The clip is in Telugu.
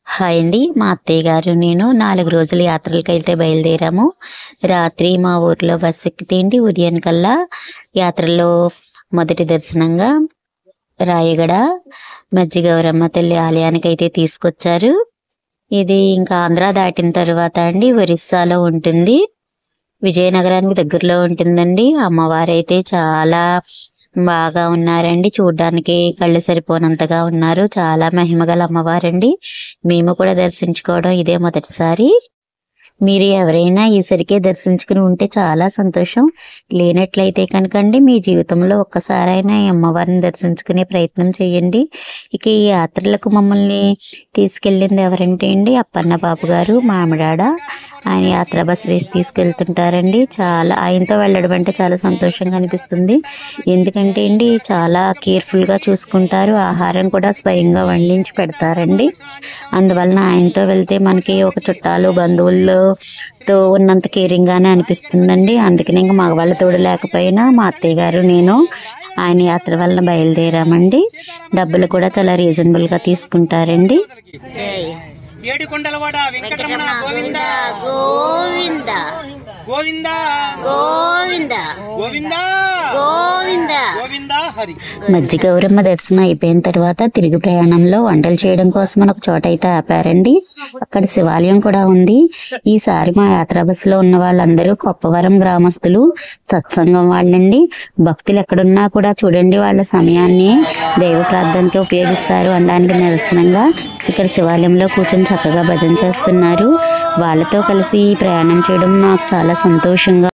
హాయ్ అండి. మా అత్తయ్య గారు నేను 4 రోజుల యాత్రలకైతే బయలుదేరాము. రాత్రి మా ఊర్లో బస్ ఎక్కితేంటి ఉదయానికల్లా యాత్రలో మొదటి దర్శనంగా రాయగడ మజ్జిగౌరమ్మ తల్లి ఆలయానికైతే తీసుకొచ్చారు. ఇది ఇంకా ఆంధ్ర దాటిన తర్వాత అండి ఒరిస్సాలో ఉంటుంది. విజయనగరానికి దగ్గరలో ఉంటుందండి. అమ్మవారైతే చాలా బాగా ఉన్నారండి. చూడ్డానికి కళ్ళు సరిపోనంతగా ఉన్నారు. చాలా మహిమగల అమ్మవారండి. మేము కూడా దర్శించుకోవడం ఇదే మొదటిసారి. మీరు ఎవరైనా ఈసరికే దర్శించుకుని ఉంటే చాలా సంతోషం. లేనట్లయితే కనుకండి మీ జీవితంలో ఒక్కసారైనా ఈ అమ్మవారిని దర్శించుకునే ప్రయత్నం చేయండి. ఇక ఈ యాత్రలకు మమ్మల్ని తీసుకెళ్ళింది ఎవరంటే అండి అప్పన్న బాబు గారు మామిడాడ. ఆయన యాత్రా బస్ వేసి తీసుకెళ్తుంటారండి. ఆయనతో వెళ్ళడం అంటే చాలా సంతోషంగా అనిపిస్తుంది. ఎందుకంటే అండి చాలా కేర్ఫుల్గా చూసుకుంటారు. ఆహారం కూడా స్వయంగా వండించి పెడతారండి. అందువలన ఆయనతో వెళ్తే మనకి ఒక చుట్టాలు బంధువులతో ఉన్నంత కేరింగ్ గానే అనిపిస్తుందండి. అందుకని ఇంకా మగవాళ్ళ తోడు లేకపోయినా మా అత్తయ్య గారు నేను ఆయన యాత్ర వలన బయలుదేరామండి. డబ్బులు కూడా చాలా రీజనబుల్ గా తీసుకుంటారండి. ఏడుకొండలవాడ వెంకటరమణ గోవింద గోవింద గోవింద గోవింద గోవింద గోవింద గోవింద హరి. మజ్జిగౌరమ్మ దర్శనం అయిపోయిన తర్వాత తిరిగి ప్రయాణంలో వంటలు చేయడం కోసం ఒక చోట అయితే ఆపారండి. అక్కడ శివాలయం కూడా ఉంది. ఈసారి మా యాత్రా బస్సులో ఉన్న వాళ్ళందరూ కొప్పవరం గ్రామస్తులు, సత్సంగం వాళ్ళండి. భక్తులు ఎక్కడున్నా కూడా చూడండి వాళ్ళ సమయాన్ని దైవ ప్రార్థనకి ఉపయోగిస్తారు అనడానికి నిరసనంగా ఇక్కడ శివాలయంలో కూర్చొని చక్కగా భజన చేస్తున్నారు. వాళ్ళతో కలిసి ప్రయాణం చేయడం నాకు చాలా సంతోషంగా